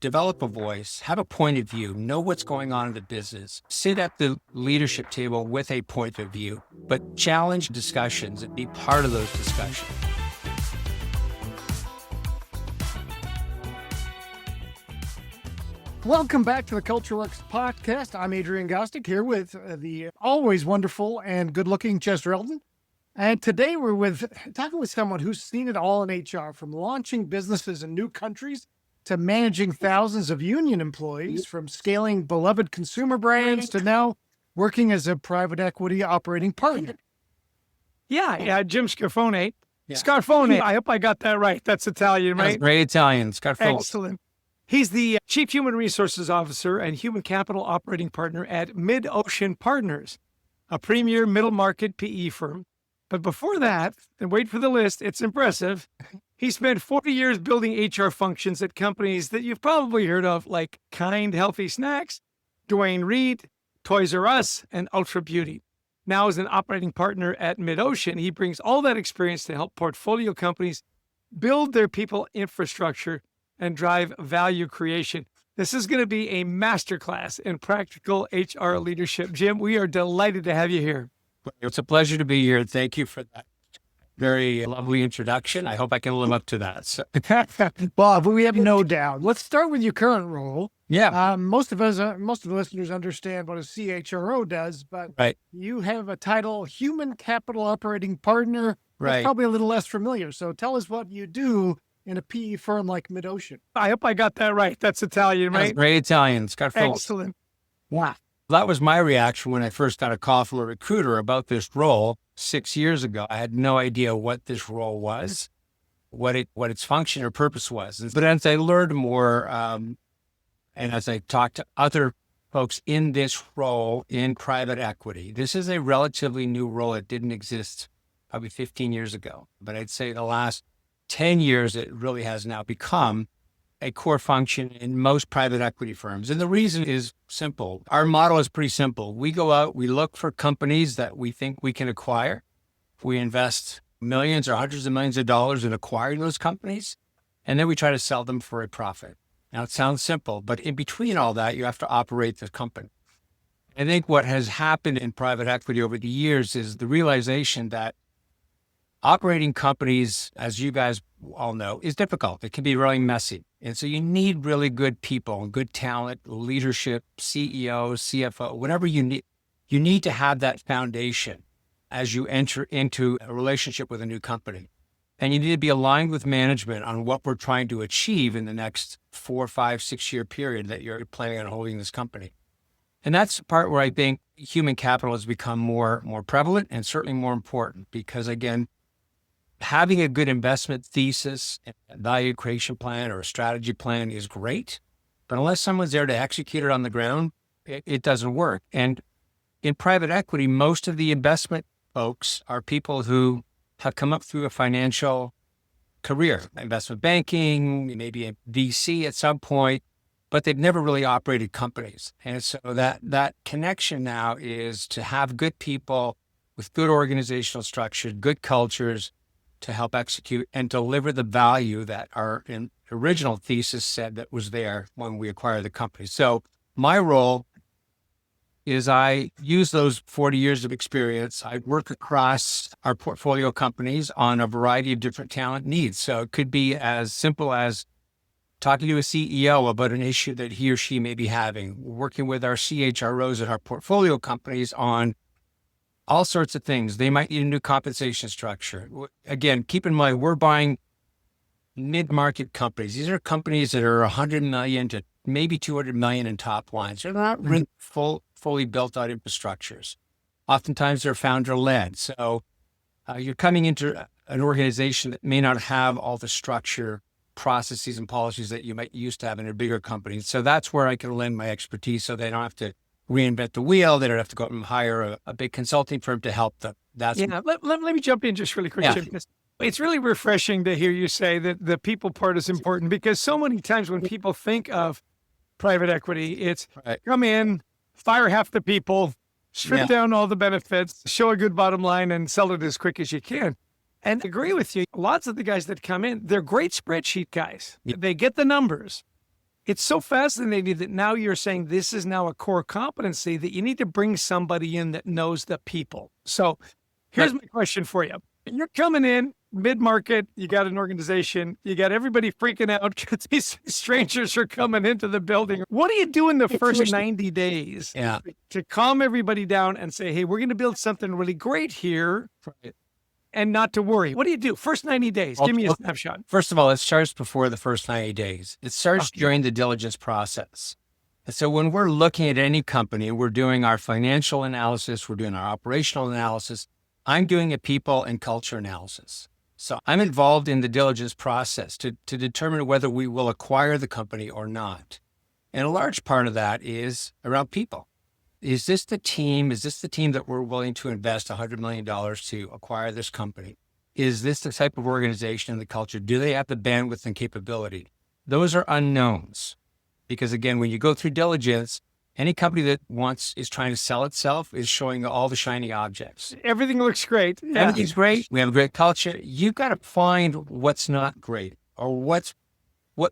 develop a voice, have a point of view, know what's going on in the business, sit at the leadership table with a point of view, but challenge discussions and be part of those discussions. Welcome back to the CultureWorks podcast. I'm Adrian Gostick here with the always wonderful and good-looking Chester Eldon. And today we're talking with someone who's seen it all in HR, from launching businesses in new countries to managing thousands of union employees, from scaling beloved consumer brands to now working as a private equity operating partner. Yeah, Jim Scarfone. Yeah. Scarfone. I hope I got that right. That's Italian, That's right? great Italian, Scarfone. Excellent. He's the Chief Human Resources Officer and Human Capital Operating Partner at MidOcean Partners, a premier middle market PE firm. But before that, and wait for the list, it's impressive, he spent 40 years building HR functions at companies that you've probably heard of, like Kind Healthy Snacks, Duane Reade, Toys R Us, and Ulta Beauty. Now, as an operating partner at MidOcean, he brings all that experience to help portfolio companies build their people infrastructure and drive value creation. This is going to be a masterclass in practical HR leadership. Jim, we are delighted to have you here. It's a pleasure to be here. Thank you for that very lovely introduction. I hope I can live up to that. So. Well, we have no doubt. Let's start with your current role. Yeah. Most of the listeners understand what a CHRO does, but Right. you have a title, Human Capital Operating Partner. That's Right. probably a little less familiar. So tell us what you do in a PE firm like MidOcean. I hope I got that right. That's Italian, That's right? great Italian, Scarfone. Excellent. Wow. That was my reaction when I first got a call from a recruiter about this role 6 years ago. I had no idea what this role was, what its function or purpose was. But as I learned more, and as I talked to other folks in this role in private equity, this is a relatively new role. It didn't exist probably 15 years ago. But I'd say the last 10 years, it really has now become a core function in most private equity firms. And the reason is simple. Our model is pretty simple. We go out, we look for companies that we think we can acquire. We invest millions or hundreds of millions of dollars in acquiring those companies, and then we try to sell them for a profit. Now, it sounds simple, but in between all that, you have to operate the company. I think what has happened in private equity over the years is the realization that operating companies, as you guys all know, is difficult. It can be really messy. And so you need really good people and good talent, leadership, CEO, CFO, whatever you need. You need to have that foundation as you enter into a relationship with a new company. And you need to be aligned with management on what we're trying to achieve in the next 4, 5, 6 year period that you're planning on holding this company. And that's the part where I think human capital has become more prevalent and certainly more important because, again, having a good investment thesis, a value creation plan, or a strategy plan is great, but unless someone's there to execute it on the ground, it doesn't work. And in private equity, most of the investment folks are people who have come up through a financial career, investment banking, maybe a VC at some point, but they've never really operated companies. And so that connection now is to have good people with good organizational structure, good cultures, to help execute and deliver the value that our original thesis said that was there when we acquired the company. So my role is I use those 40 years of experience. I work across our portfolio companies on a variety of different talent needs. So it could be as simple as talking to a CEO about an issue that he or she may be having, working with our CHROs at our portfolio companies on all sorts of things. They might need a new compensation structure. Again, keep in mind, we're buying mid-market companies. These are companies that are 100 million to maybe 200 million in top lines. They're not fully built out infrastructures. Oftentimes they're founder-led. So you're coming into an organization that may not have all the structure, processes, and policies that you might used to have in a bigger company. So that's where I can lend my expertise so they don't have to reinvent the wheel. They don't have to go out and hire a big consulting firm to help them. Let me jump in just really quick. Yeah. Jim. It's really refreshing to hear you say that the people part is important because so many times when people think of private equity, it's come in, fire half the people, strip down all the benefits, show a good bottom line, and sell it as quick as you can. And I agree with you. Lots of the guys that come in, they're great spreadsheet guys. They get the numbers, It's so fascinating that now you're saying this is now a core competency that you need to bring somebody in that knows the people. So here's my question for you. You're coming in mid-market, you got an organization, you got everybody freaking out because these strangers are coming into the building. What do you do in the first 90 days to calm everybody down and say, hey, we're going to build something really great here and not to worry? What do you do? First 90 days. Give me a snapshot. First of all, it starts before the first 90 days. It starts during the diligence process. And so when we're looking at any company, we're doing our financial analysis, we're doing our operational analysis. I'm doing a people and culture analysis. So I'm involved in the diligence process to determine whether we will acquire the company or not. And a large part of that is around people. Is this the team that we're willing to invest $100 million to acquire this company? Is this the type of organization and the culture? Do they have the bandwidth and capability? Those are unknowns. Because again, when you go through diligence, any company that is trying to sell itself is showing all the shiny objects. Everything looks great. Yeah. Everything's great. We have a great culture. You've got to find what's not great or what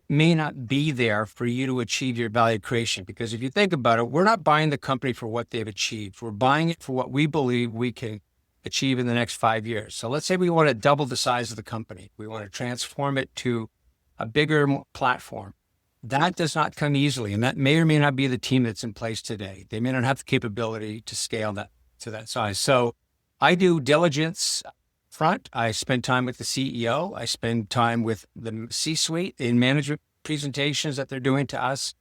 may not be there for you to achieve your value creation. Because if you think about it, we're not buying the company for what they've achieved. We're buying it for what we believe we can achieve in the next 5 years. So let's say we want to double the size of the company. We want to transform it to a bigger platform. That does not come easily, and that may or may not be the team that's in place today. They may not have the capability to scale that to that size. So I do diligence front. I spend time with the CEO. I spend time with the C-suite in management presentations that they're doing to us.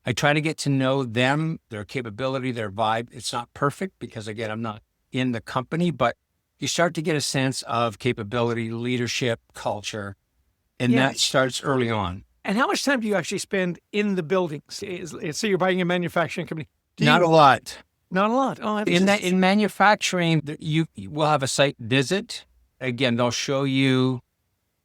I try to get to know them, their capability, their vibe. It's not perfect because, again, I'm not in the company, but you start to get a sense of capability, leadership, culture, and that starts early on. And how much time do you actually spend in the buildings? So you're buying a manufacturing company. Not a lot. Not a lot. Oh, in manufacturing, you will have a site visit. Again, they'll show you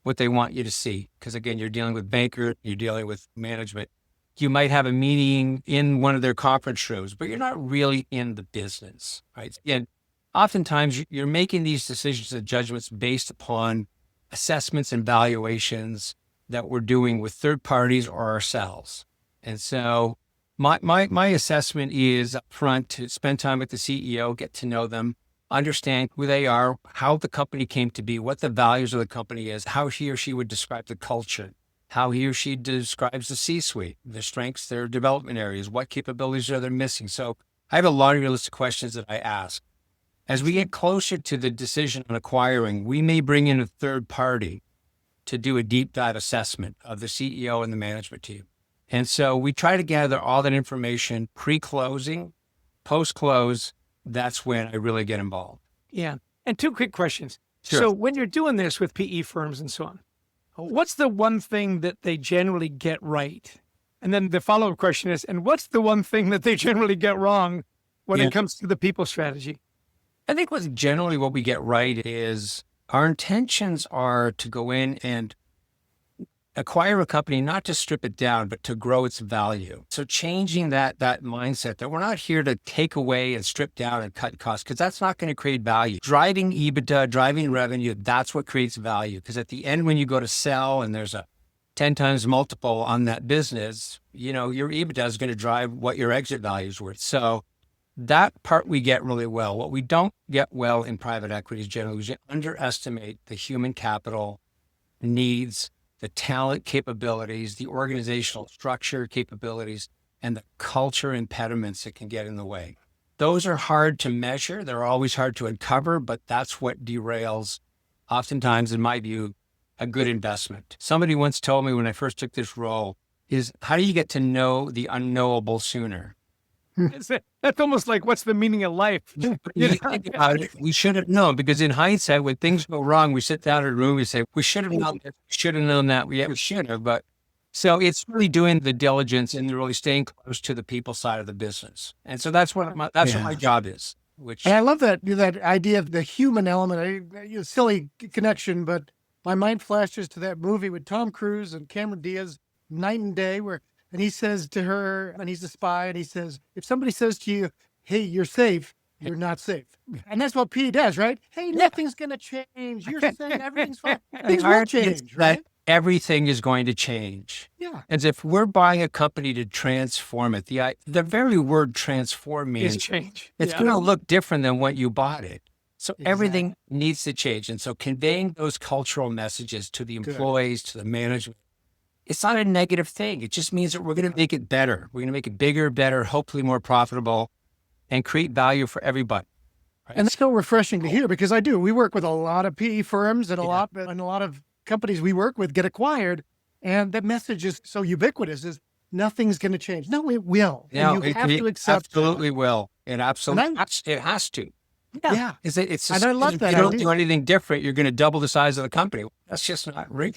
what they want you to see. Because again, you're dealing with bankers, you're dealing with management. You might have a meeting in one of their conference rooms, but you're not really in the business, right? Again, oftentimes you're making these decisions and judgments based upon assessments and valuations that we're doing with third parties or ourselves. And so my assessment is up front to spend time with the CEO, get to know them, understand who they are, how the company came to be, what the values of the company is, how he or she would describe the culture, how he or she describes the C-suite, their strengths, their development areas, what capabilities are they missing. So I have a laundry list of questions that I ask. As we get closer to the decision on acquiring, we may bring in a third party to do a deep dive assessment of the CEO and the management team. And so we try to gather all that information pre-closing, post-close. That's when I really get involved. Yeah. And two quick questions. Sure. So when you're doing this with PE firms and so on, what's the one thing that they generally get right? And then the follow-up question is, and what's the one thing that they generally get wrong when it comes to the people strategy? I think what we get right is our intentions are to go in and acquire a company, not to strip it down, but to grow its value. So changing that mindset that we're not here to take away and strip down and cut costs, because that's not going to create value. Driving EBITDA, driving revenue, that's what creates value. Because at the end, when you go to sell and there's a 10 times multiple on that business, your EBITDA is going to drive what your exit value is worth. So that part we get really well. What we don't get well in private equity is generally we underestimate the human capital needs, the talent capabilities, the organizational structure capabilities, and the culture impediments that can get in the way. Those are hard to measure. They're always hard to uncover, but that's what derails, oftentimes, in my view, a good investment. Somebody once told me when I first took this role is, how do you get to know the unknowable sooner? That's almost like, what's the meaning of life? You think about it, we should have known, because in hindsight, when things go wrong, we sit down in a room, we say, we should have known this, should have known that. We should have. But so it's really doing the diligence and really staying close to the people side of the business. And so that's what my job is. And I love that idea of the human element. Silly connection, but my mind flashes to that movie with Tom Cruise and Cameron Diaz, Night and Day, and he says to her, and he's a spy, and he says, if somebody says to you, hey, you're safe, you're not safe. And that's what P does, right? Hey, nothing's going to change. You're saying everything's fine. Things will change, right? everything is going to change. Yeah. As if we're buying a company to transform it. The very word transform Is means change. it's Yeah. going to look different than what you bought it. So Exactly. everything needs to change. And so conveying those cultural messages to the employees, to the management, it's not a negative thing. It just means that we're going to make it better. We're going to make it bigger, better, hopefully more profitable, and create value for everybody. Right? And it's so refreshing to hear because we work with a lot of PE firms and a lot of companies we work with get acquired. And the message is so ubiquitous is nothing's going to change. No, it will. No, and you have to accept absolutely will. It absolutely, And it has to. Yeah. It's just, And I love if that you don't idea. do anything different, you're going to double the size of the company. That's just not real.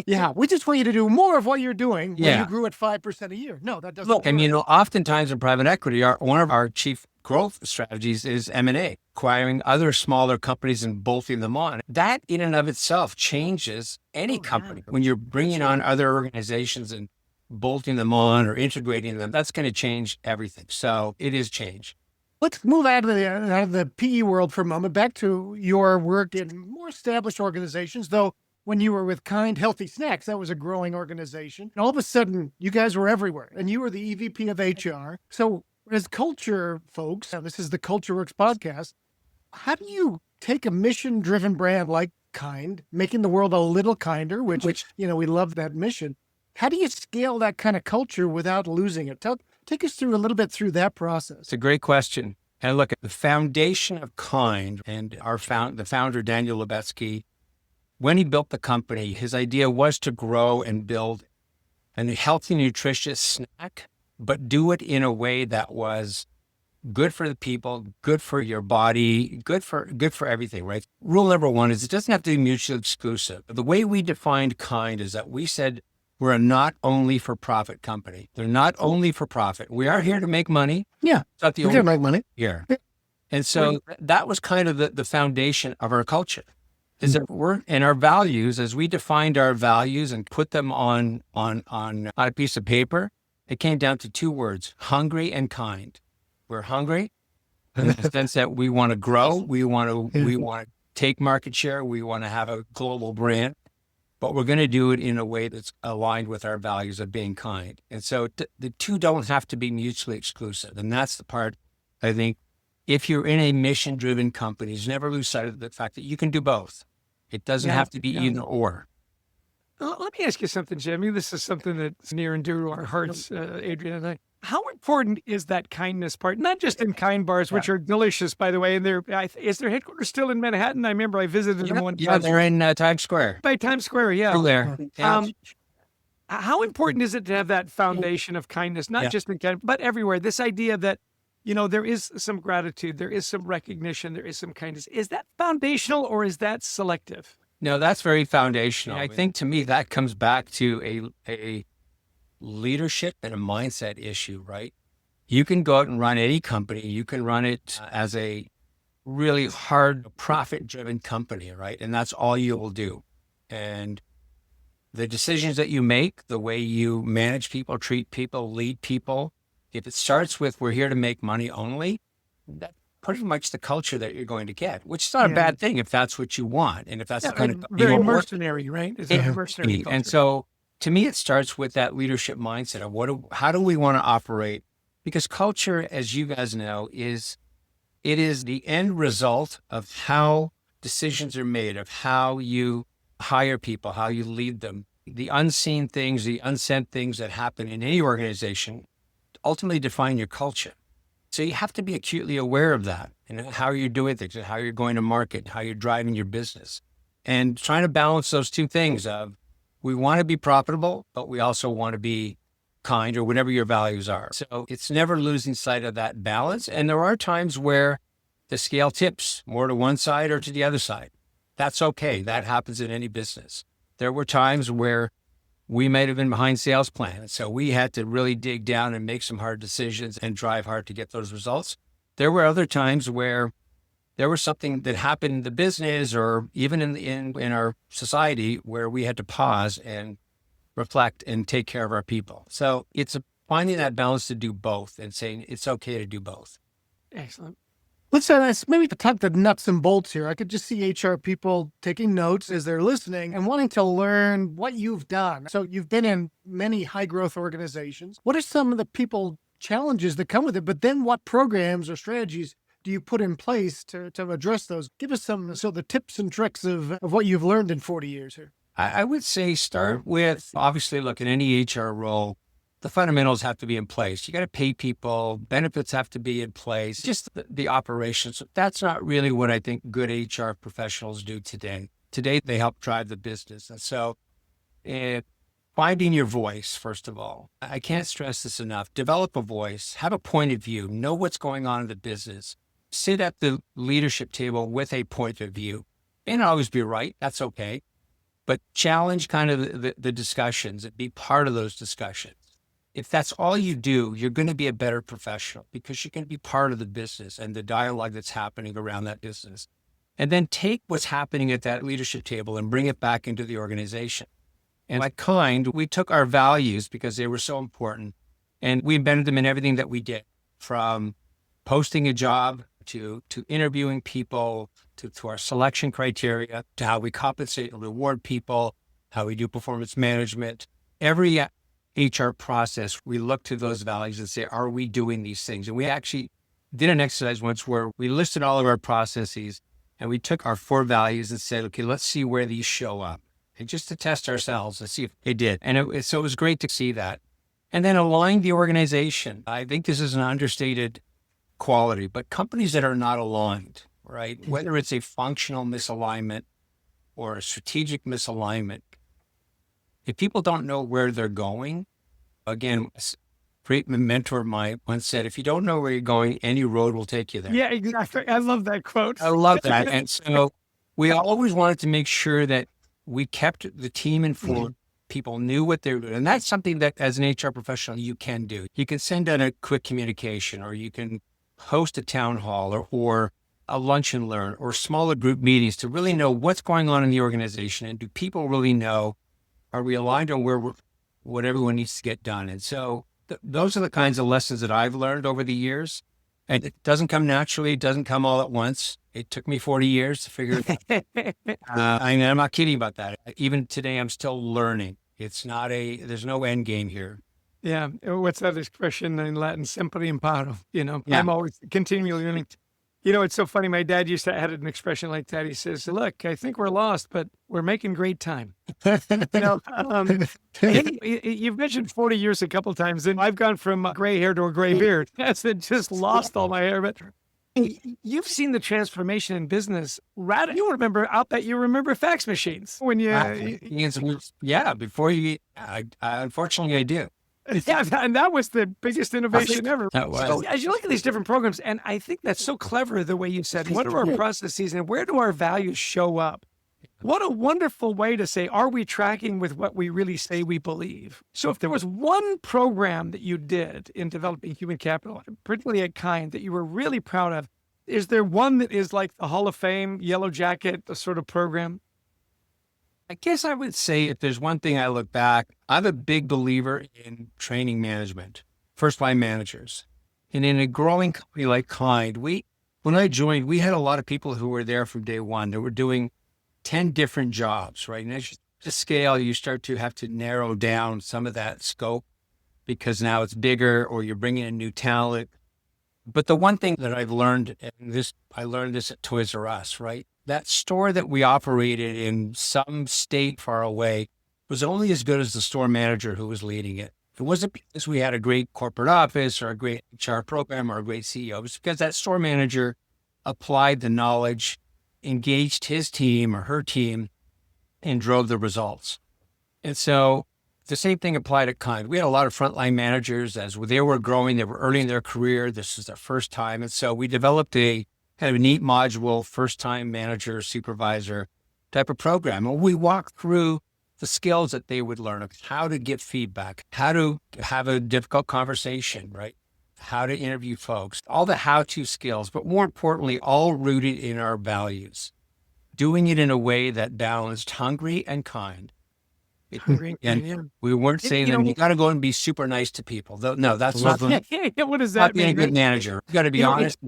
Yeah. We just want you to do more of what you're doing when Yeah. you grew at 5% a year. No, that doesn't Look, I work. mean, oftentimes in private equity, one of our chief growth strategies is M&A, acquiring other smaller companies and bolting them on. That in and of itself changes any company. When you're bringing on other organizations and bolting them on or integrating them, that's going to change everything. So it is change. Let's move out of the PE world for a moment, back to your work in more established organizations, though when you were with Kind Healthy Snacks, that was a growing organization. And all of a sudden, you guys were everywhere, and you were the EVP of HR. So as culture folks, now this is the Culture Works podcast, how do you take a mission-driven brand like Kind, making the world a little kinder, which we love that mission. How do you scale that kind of culture without losing it? Take us through a little bit through that process. It's a great question. And look, the foundation of Kind and the founder, Daniel Lebetsky, when he built the company, his idea was to grow and build a healthy, nutritious snack, but do it in a way that was good for the people, good for your body, good for everything, right? Rule number one is it doesn't have to be mutually exclusive. The way we defined Kind is that we said, we're a not only for profit company. They're not only for profit. We are here to make money. Yeah. It's not the You only can make money. here. And so that was kind of the foundation of our culture. Is that we're in our values, as we defined our values and put them on a piece of paper, it came down to two words, hungry and kind. We're hungry in the sense that we want to grow, we want to take market share, we want to have a global brand. But we're going to do it in a way that's aligned with our values of being kind. And so the two don't have to be mutually exclusive. And that's the part, I think, if you're in a mission-driven company, never lose sight of the fact that you can do both. It doesn't have to be either or. Let me ask you something, Jimmy. This is something that's near and dear to our hearts, Adrian and I. How important is that kindness part? Not just in Kind bars, which are delicious, by the way. And is their headquarters still in Manhattan? I remember I visited them one time. Yeah, they're in Times Square. By Times Square, yeah. Still there. Yeah. How important is it to have that foundation of kindness, not just in Kind, but everywhere? This idea that, there is some gratitude, there is some recognition, there is some kindness. Is that foundational or is that selective? No, that's very foundational. I think to me that comes back to a leadership and a mindset issue, right? You can go out and run any company. You can run it as a really hard profit-driven company, right? And that's all you will do. And the decisions that you make, the way you manage people, treat people, lead people, if it starts with we're here to make money only, that's pretty much the culture that you're going to get, which is not a bad thing if that's what you want. And if that's the kind of very mercenary, right? It's a mercenary culture. And so to me, it starts with that leadership mindset of how do we want to operate? Because culture, as you guys know, it is the end result of how decisions are made, of how you hire people, how you lead them. The unseen things, the unsent things that happen in any organization ultimately define your culture. So you have to be acutely aware of that and how you're doing things and how you're going to market, how you're driving your business, and trying to balance those two things of we want to be profitable, but we also want to be kind or whatever your values are. So it's never losing sight of that balance. And there are times where the scale tips more to one side or to the other side. That's okay. That happens in any business. There were times where we might have been behind sales plan. And so we had to really dig down and make some hard decisions and drive hard to get those results. There were other times where there was something that happened in the business or even in our society where we had to pause and reflect and take care of our people. So it's finding that balance to do both and saying it's okay to do both. Excellent. Let's maybe talk the nuts and bolts here. I could just see HR people taking notes as they're listening and wanting to learn what you've done. So you've been in many high growth organizations. What are some of the people challenges that come with it? But then what programs or strategies do you put in place to address those? Give us the tips and tricks of what you've learned in 40 years here. I would say start with, obviously, look, in any HR role, the fundamentals have to be in place. You got to pay people, benefits have to be in place, just the operations. That's not really what I think good HR professionals do today. Today, they help drive the business. And so finding your voice, first of all, I can't stress this enough. Develop a voice, have a point of view, know what's going on in the business, sit at the leadership table with a point of view. May not always be right. That's okay. But challenge kind of the discussions and be part of those discussions. If that's all you do, you're going to be a better professional because you're going to be part of the business and the dialogue that's happening around that business. And then take what's happening at that leadership table and bring it back into the organization. And like Kind, we took our values because they were so important and we embedded them in everything that we did, from posting a job to interviewing people, to our selection criteria, to how we compensate and reward people, how we do performance management. Every HR process, we look to those values and say, are we doing these things? And we actually did an exercise once where we listed all of our processes and we took our 4 values and said, okay, let's see where these show up. And just to test ourselves and see if they did. And so it was great to see that. And then align the organization. I think this is an understated quality, but companies that are not aligned, right? Whether it's a functional misalignment or a strategic misalignment, if people don't know where they're going, again, a great mentor of mine once said, if you don't know where you're going, any road will take you there. Yeah, exactly. I love that quote. I love that. And so we always wanted to make sure that we kept the team informed. People knew what they were doing. And that's something that as an HR professional, you can do. You can send out a quick communication, or you can host a town hall or a lunch and learn or smaller group meetings to really know what's going on in the organization. And do people really know, are we aligned on what everyone needs to get done? And so those are the kinds of lessons that I've learned over the years. And it doesn't come naturally. It doesn't come all at once. It took me 40 years to figure it out. I'm not kidding about that. Even today, I'm still learning. There's no end game here. Yeah. What's that expression in Latin? Sempre imparo. Yeah. I'm always continually learning. It's so funny. My dad used to add an expression like that. He says, look, I think we're lost, but we're making great time. You've mentioned 40 years a couple of times, and I've gone from gray hair to a gray beard. That's just lost all my hair. But you've seen the transformation in business. You remember fax machines when unfortunately I do. Yeah, and that was the biggest innovation ever. That was. So as you look at these different programs, and I think that's so clever the way you said, what are our processes and where do our values show up? What a wonderful way to say, are we tracking with what we really say we believe? So if there was one program that you did in developing human capital, particularly at Kind, that you were really proud of, is there one that is like the Hall of Fame, Yellow Jacket, the sort of program? I guess I would say if there's one thing I look back, I'm a big believer in training management, first-line managers. And in a growing company like Kind, when I joined, we had a lot of people who were there from day one. They were doing 10 different jobs, right? And as you scale, you start to have to narrow down some of that scope because now it's bigger or you're bringing in new talent. But the one thing that I've learned, I learned this at Toys R Us, right? That store that we operated in some state far away was only as good as the store manager who was leading it. It wasn't because we had a great corporate office or a great HR program or a great CEO. It was because that store manager applied the knowledge, engaged his team or her team, and drove the results. And so the same thing applied at Kind. We had a lot of frontline managers as they were growing. They were early in their career. This was their first time. And so we developed a kind of a neat module, first-time manager, supervisor type of program. And we walked through the skills that they would learn, how to get feedback, how to have a difficult conversation, right? How to interview folks, all the how-to skills, but more importantly, all rooted in our values, doing it in a way that balanced hungry and kind. And we weren't saying you got to go and be super nice to people. No, that's not. What does that mean? Being a good manager. You got to be honest.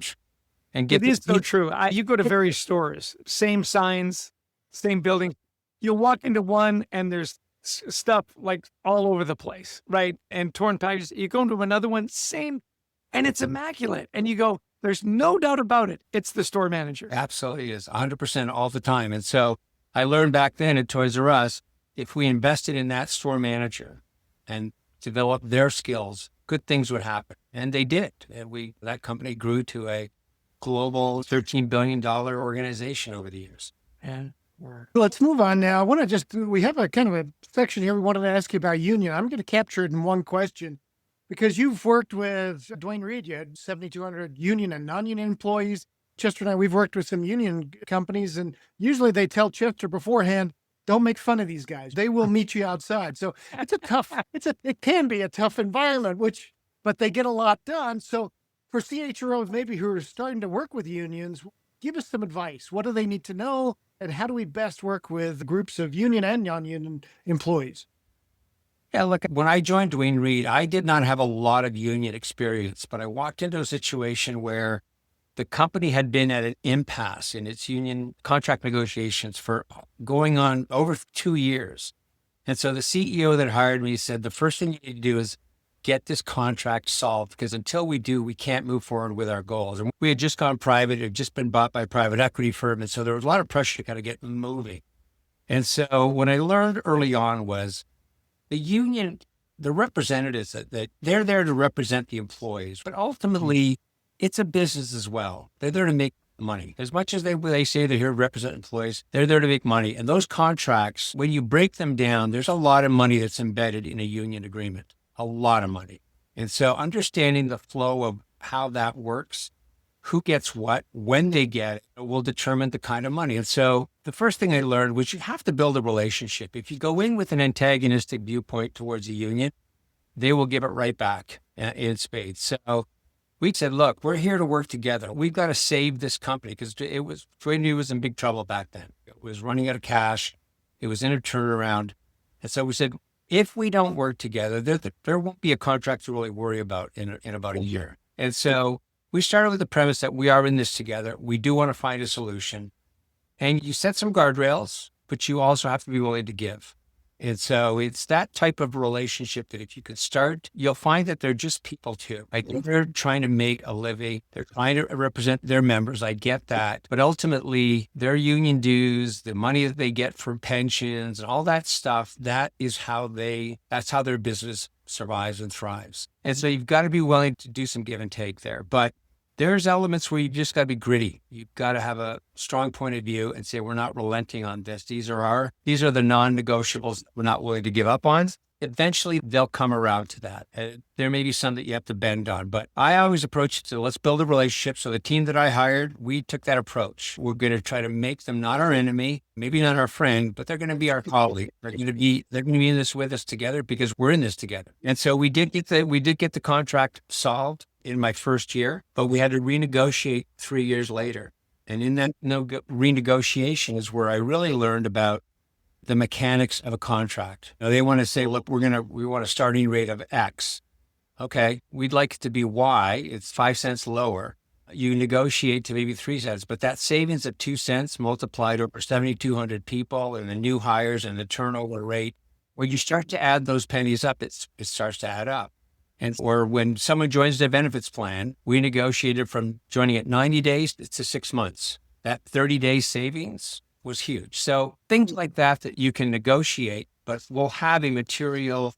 and get It is so true. You go to various stores, same signs, same building. You'll walk into one and there's stuff like all over the place, right? And torn packages. You go into another one, same, and it's immaculate. And you go, there's no doubt about it. It's the store manager. Absolutely is 100% all the time. And so I learned back then at Toys R Us, if we invested in that store manager and developed their skills, good things would happen. And they did. And that company grew to a global $13 billion organization over the years. And Let's move on now. I want to we have a kind of a section here we wanted to ask you about union. I'm going to capture it in one question because you've worked with Duane Reade. You had 7,200 union and non-union employees. Chester and I, we've worked with some union companies, and usually they tell Chester beforehand, don't make fun of these guys. They will meet you outside. So it's it can be a tough environment, but they get a lot done. So for CHROs maybe who are starting to work with unions, give us some advice. What do they need to know? And how do we best work with groups of union and non-union employees? Yeah, look, when I joined Duane Reade, I did not have a lot of union experience, but I walked into a situation where the company had been at an impasse in its union contract negotiations for going on over 2 years. And so the CEO that hired me said, the first thing you need to do is get this contract solved, because until we do, we can't move forward with our goals. And we had just gone private, it had just been bought by a private equity firm. And so there was a lot of pressure to kind of get moving. And so what I learned early on was the union, the representatives, that they're there to represent the employees, but ultimately it's a business as well. They're there to make money. As much as they say they're here to represent employees, they're there to make money. And those contracts, when you break them down, there's a lot of money that's embedded in a union agreement. A lot of money. And so understanding the flow of how that works, who gets what, when they get it, will determine the kind of money. And so the first thing I learned was you have to build a relationship. If you go in with an antagonistic viewpoint towards a union, they will give it right back in spades. So we said, look, we're here to work together. We've got to save this company, because Duane Reade was in big trouble back then. It was running out of cash. It was in a turnaround. And so we said, if we don't work together, there won't be a contract to really worry about in about a year. And so we started with the premise that we are in this together. We do want to find a solution. And you set some guardrails, but you also have to be willing to give. And so it's that type of relationship that if you could start, you'll find that they're just people too. Like they're trying to make a living. They're trying to represent their members. I get that. But ultimately, their union dues, the money that they get from pensions and all that stuff, that's how their business survives and thrives. And so you've got to be willing to do some give and take there. But there's elements where you just got to be gritty. You've got to have a strong point of view and say, we're not relenting on this. These are the non-negotiables we're not willing to give up on. Eventually, they'll come around to that. There may be some that you have to bend on, but I always approach it to, let's build a relationship. So the team that I hired, we took that approach. We're going to try to make them not our enemy, maybe not our friend, but they're going to be our colleague. They're going to be in this with us together because we're in this together. And so we did get the contract solved in my first year, but we had to renegotiate 3 years later. And in that renegotiation is where I really learned about the mechanics of a contract. Now, they want to say, look, we want a starting rate of X. Okay, we'd like it to be Y. It's 5 cents lower. You negotiate to maybe 3 cents, but that savings of 2 cents multiplied over 7,200 people and the new hires and the turnover rate, where you start to add those pennies up, it starts to add up. Or when someone joins their benefits plan, we negotiated from joining at 90 days to 6 months. That 30-day savings was huge. So things like that you can negotiate, but will have a material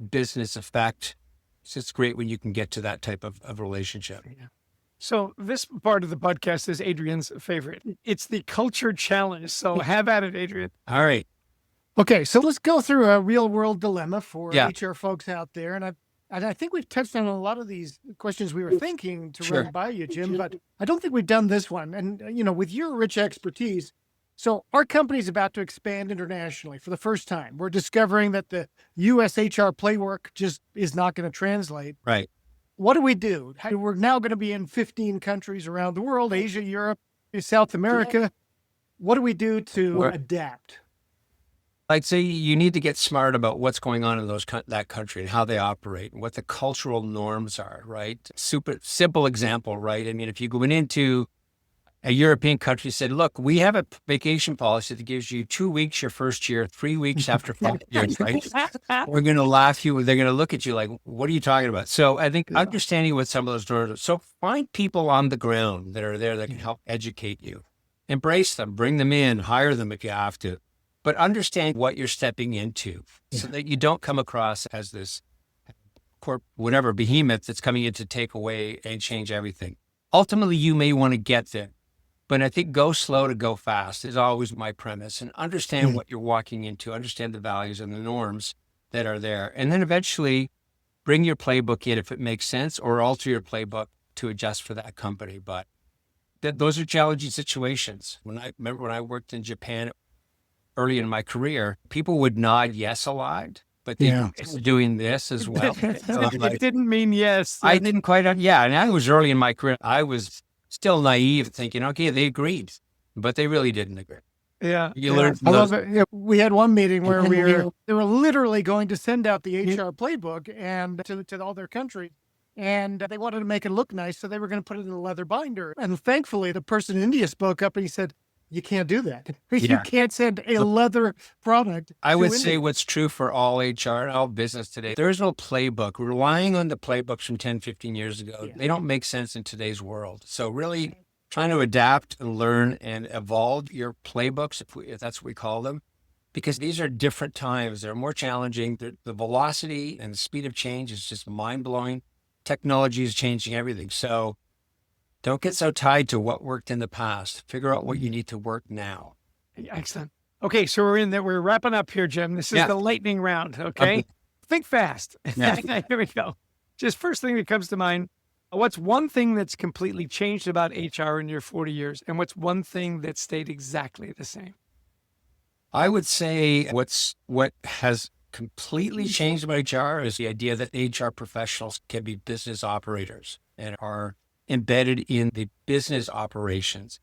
business effect. So it's great when you can get to that type of relationship. Yeah. So this part of the podcast is Adrian's favorite. It's the culture challenge. So have at it, Adrian. All right. Okay, so let's go through a real world dilemma for HR folks out there. And I think we've touched on a lot of these questions we were thinking to run by you, Jim, but I don't think we've done this one. And, with your rich expertise, so our company's about to expand internationally for the first time. We're discovering that the US HR playbook just is not going to translate. Right. What do we do? We're now going to be in 15 countries around the world, Asia, Europe, South America. What do we do to adapt? I'd say you need to get smart about what's going on in that country and how they operate and what the cultural norms are, right? Super simple example, right? I mean, if you go into a European country said, look, we have a vacation policy that gives you 2 weeks your first year, 3 weeks after 5 years, right? We're going to laugh you. They're going to look at you like, what are you talking about? So I think understanding what some of those doors are. So find people on the ground that are there that can help educate you. Embrace them, bring them in, hire them if you have to, but understand what you're stepping into so that you don't come across as this whatever behemoth that's coming in to take away and change everything. Ultimately, you may want to get there. But I think go slow to go fast is always my premise, and understand what you're walking into, understand the values and the norms that are there. And then eventually bring your playbook in if it makes sense, or alter your playbook to adjust for that company. But those are challenging situations. When I worked in Japan early in my career, people would nod yes a lot, but they were doing this as well. So it didn't mean yes. I didn't quite, and I was early in my career. I was still naive, thinking, okay, they agreed, but they really didn't agree. Yeah. You learned. I love it. Yeah, we had one meeting where they were literally going to send out the HR playbook and to all their countries. And they wanted to make it look nice, so they were going to put it in a leather binder. And thankfully, the person in India spoke up and he said, you can't do that. You can't send a leather product. I would say what's true for all HR and all business today. There is no playbook. Relying on the playbooks from 10, 15 years ago, they don't make sense in today's world. So really trying to adapt and learn and evolve your playbooks, if that's what we call them, because these are different times. They're more challenging. The velocity and the speed of change is just mind-blowing. Technology is changing everything. So don't get so tied to what worked in the past. Figure out what you need to work now. Excellent. Okay, so we're wrapping up here, Jim. This is the lightning round, okay? Think fast. Yeah. Here we go. Just first thing that comes to mind, what's one thing that's completely changed about HR in your 40 years, and what's one thing that stayed exactly the same? I would say what has completely changed about HR is the idea that HR professionals can be business operators and are embedded in the business operations.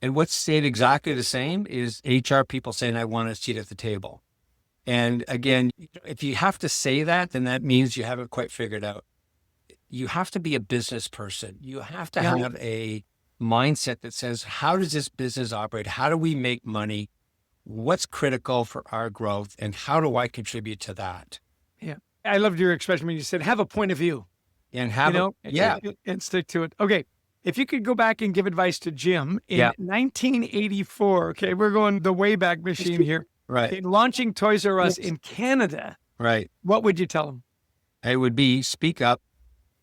And what's stayed exactly the same is HR people saying, I want a seat at the table. And again, if you have to say that, then that means you haven't quite figured out. You have to be a business person. You have to have a mindset that says, how does this business operate? How do we make money? What's critical for our growth? And how do I contribute to that? Yeah. I loved your expression when you said, have a point of view. And have and stick to it. Okay. If you could go back and give advice to Jim in 1984, okay, we're going the Wayback Machine here. Right. In launching Toys R Us in Canada. Right. What would you tell him? It would be speak up,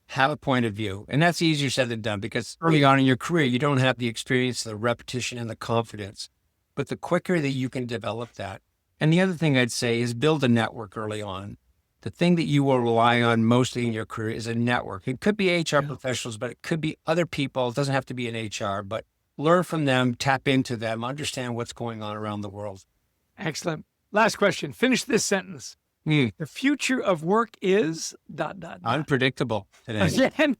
have a point of view. And that's easier said than done because early on in your career, you don't have the experience, the repetition, and the confidence. But the quicker that you can develop that. And the other thing I'd say is build a network early on. The thing that you will rely on mostly in your career is a network. It could be HR professionals, but it could be other people. It doesn't have to be in HR, but learn from them, tap into them, understand what's going on around the world. Excellent. Last question. Finish this sentence. The future of work is ... Unpredictable today.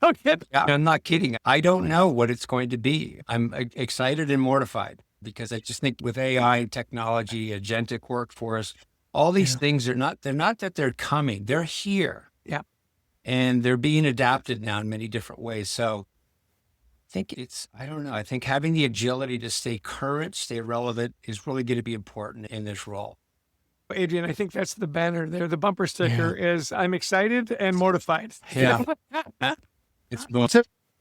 No kidding. I'm not kidding. I don't know what it's going to be. I'm excited and mortified because I just think with AI and technology, agentic workforce, all these things they're not that they're coming, they're here. Yeah. And they're being adapted now in many different ways. So I think I think having the agility to stay current, stay relevant is really going to be important in this role. Adrian, I think that's the banner there. The bumper sticker is I'm excited and mortified. Yeah.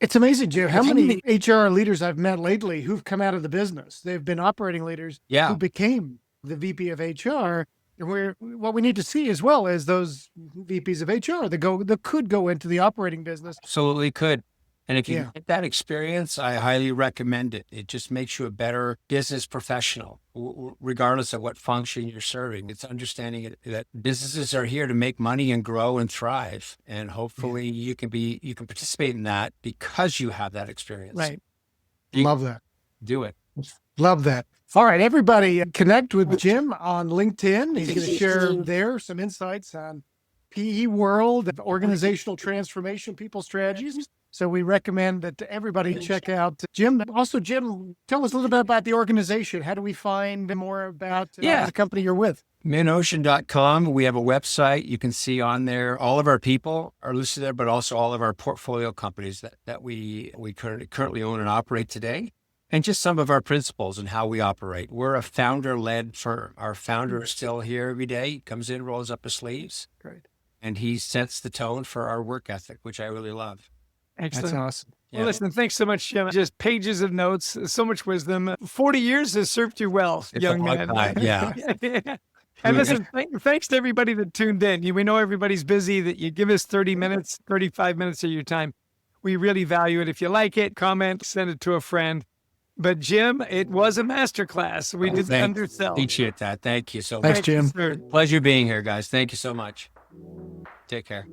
It's amazing, Jim, how many HR leaders I've met lately who've come out of the business. They've been operating leaders who became the VP of HR. And what we need to see as well is those VPs of HR that could go into the operating business. Absolutely could. And if you get that experience, I highly recommend it. It just makes you a better business professional, regardless of what function you're serving. It's understanding that businesses are here to make money and grow and thrive. And hopefully you can participate in that because you have that experience. Right. Love that. Do it. Love that. All right, everybody, connect with Jim on LinkedIn. He's going to share there some insights on PE world, organizational transformation, people strategies. So we recommend that everybody check out Jim. Also, Jim, tell us a little bit about the organization. How do we find more about the company you're with? MidOcean.com. We have a website. You can see on there, all of our people are listed there, but also all of our portfolio companies that we currently own and operate today. and just some of our principles and how we operate. We're a founder-led firm. Our founder is still here every day. He comes in, rolls up his sleeves, Great. and he sets the tone for our work ethic, which I really love. Excellent. That's awesome. Yeah. Well, listen, thanks so much, Jim. Just pages of notes, so much wisdom. 40 years has served you well, It's young a long man. time, yeah. And listen, thanks to everybody that tuned in. We know everybody's busy, that you give us 30 minutes, 35 minutes of your time. We really value it. If you like it, comment, send it to a friend. But Jim, it was a masterclass. We didn't undersell. Appreciate that. Thank you so Thanks, much. Jim. Sir. Pleasure being here, guys. Thank you so much. Take care.